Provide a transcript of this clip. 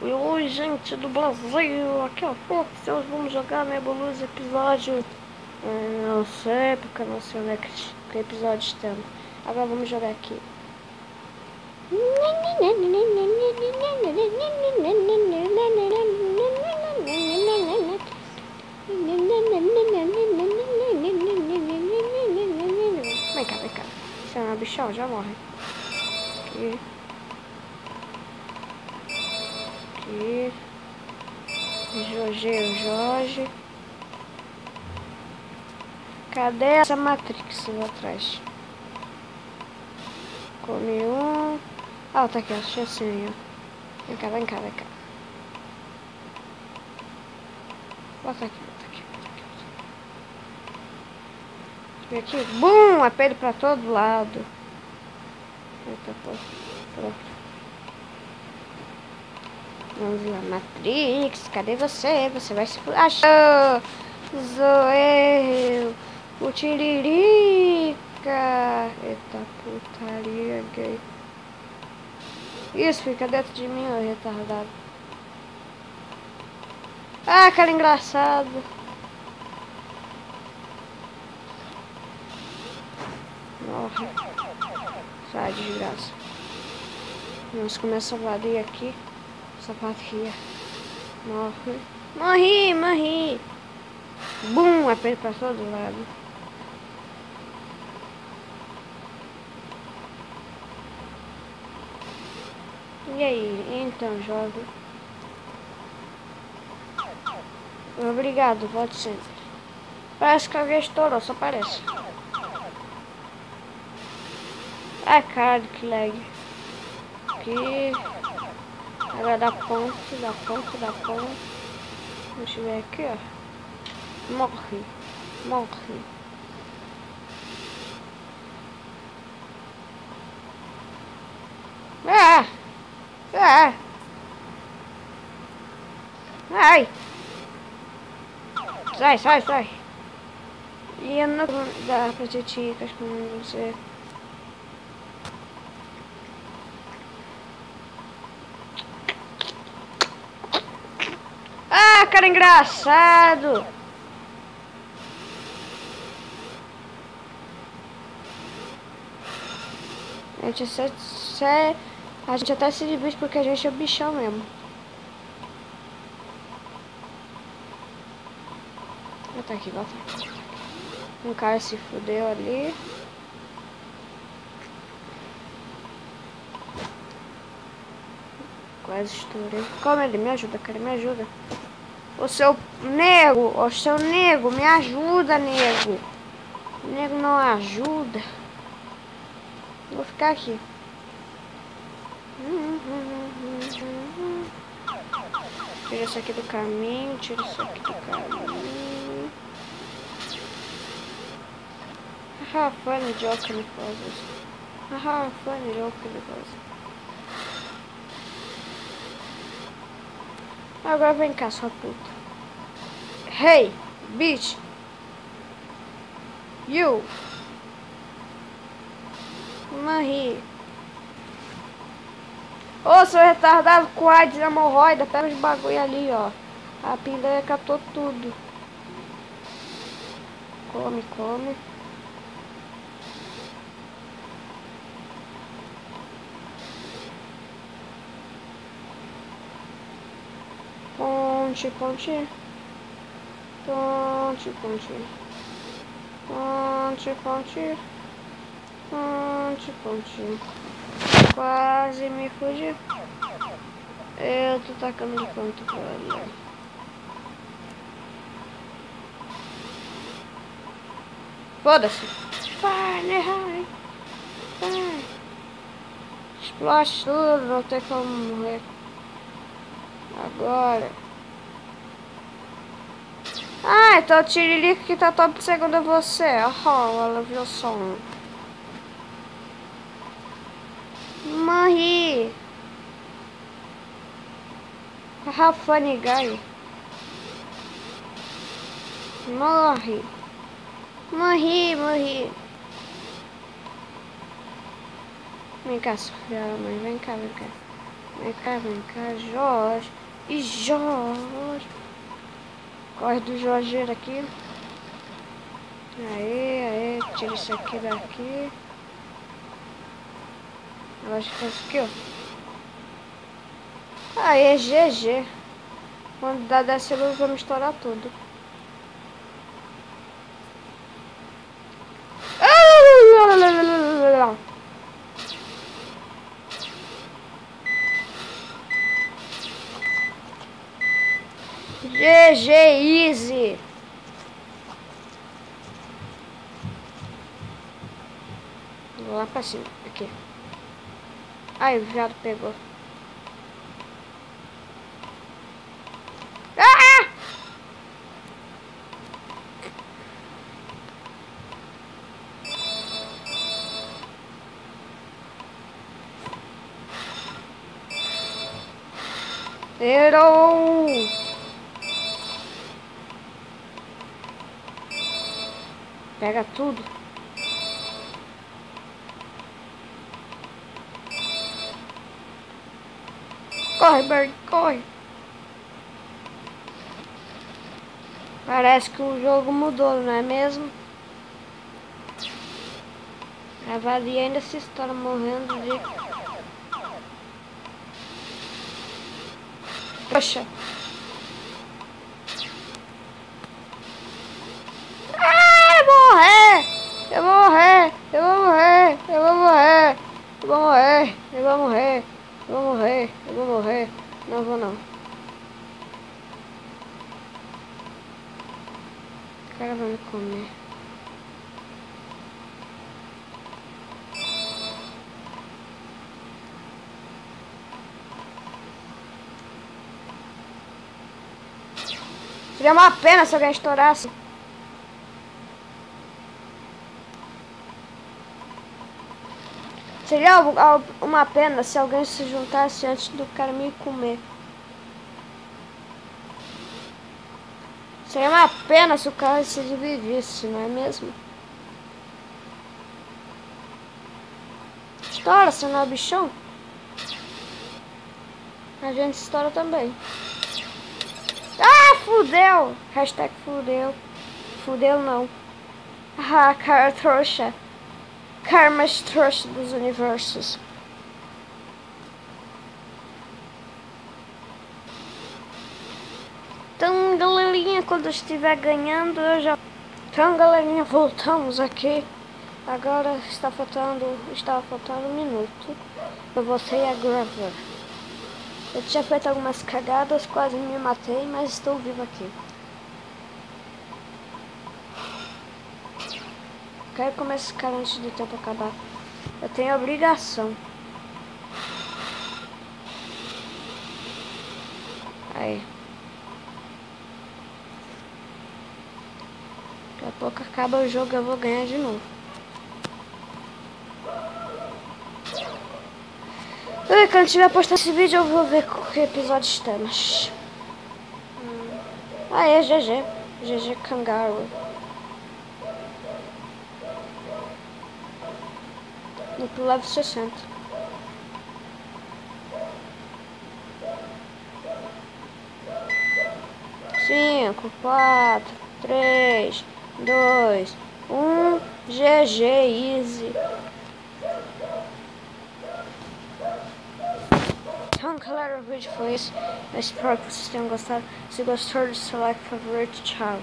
E oi, gente do Brasil, aqui é o Fox, hoje vamos jogar Nebulosa episódio, não sei, porque eu não sei onde é que episódio estamos. Agora vamos jogar aqui. Vem cá, se é um bichão, já morre. Aqui. Aqui. Jorge. Cadê essa Matrix lá atrás? Come um. Ah, tá aqui, achei assim, ó. Vem cá. Bota aqui. Vem aqui. Bum! Apelo pra todo lado. Eita, pronto. Vamos lá, Matrix, cadê você? Você vai se... Achou! Sou eu! O Tiririca! Eita putaria gay. Isso, fica dentro de mim, ó, retardado. Ah, cara engraçado. Morre. Sai, desgraça. Vamos começar a valer aqui. Sapatia. Morri. Bum, aperto pra todo lado. E aí, então, jogo. Obrigado, volte sempre. Parece que alguém estourou, só parece. Ah, cara, que lag. Aqui. Agora da ponte. Deixa eu ver aqui, ó. Morre. Ai. Sai. E eu não dá pra ter ticas com você. Ah, cara engraçado! A gente até se divide porque a gente é bichão mesmo. Bota aqui. Um cara se fudeu ali. Quase estourei. Calma, ele me ajuda, cara, me ajuda. O seu nego, me ajuda, nego. O nego não ajuda. Vou ficar aqui. Tira isso aqui do caminho, funny joke ele faz isso. Funny joke ele faz. Agora vem cá, sua puta. Hey, bitch. You. Morri. Ô, seu retardado com AIDS, hemorroida, pega os bagulho ali, ó. A piranha catou tudo. Come. Ponte. Quase me fugi. Eu tô tacando de ponto pra ali. Foda-se. Vai. Explode tudo, não tem como morrer. Agora. Ah, então o Tiririca que tá top segundo você. Ela viu o som. Morri. Funny guy. Morri. Vem cá, Sofia, mãe. Vem cá. vem cá, Jorge. E Jorge. Corre do Jorgeiro aqui. Aê, tira isso aqui daqui. Agora a gente faz isso aqui, ó. Aê, GG. Quando dá dessa luz, vamos estourar tudo. GG Easy. Vou lá pra cima, aqui. Ai, o viado pegou. Ah! Errou! Pega tudo. Corre, Bird, corre. Parece que o jogo mudou, não é mesmo? A vadia ainda se estoura morrendo de... Poxa. Eu vou morrer, eu vou morrer, eu vou morrer, eu vou morrer, eu vou morrer, eu vou morrer, eu vou morrer, não vou não. O cara vai me comer. Seria uma pena se alguém estourasse. Seria uma pena se alguém se juntasse antes do cara me comer. Seria uma pena se o cara se dividisse, não é mesmo? Estoura, você não é bichão? A gente estoura também. Ah, fudeu! Hashtag fudeu. Fudeu não. Ah, cara trouxa. Karma trouxa dos universos. Então, galerinha, quando eu estiver ganhando, eu já... Então, galerinha, voltamos aqui. Agora estava faltando 1 minuto pra você ir a gravar. Eu tinha feito algumas cagadas, quase me matei, mas estou vivo aqui. Quero comer esse cara antes do tempo acabar. Eu tenho obrigação. Aí. Daqui a pouco acaba o jogo e eu vou ganhar de novo. E quando tiver postando esse vídeo eu vou ver que episódio estamos. Aê, GG. GG Kangaroo. No pro level 60. 5, 4, 3, 2, 1. GG Easy. Então, galera, o vídeo foi esse. Eu espero que vocês tenham gostado. Se gostou, deixe seu like favorito. Tchau.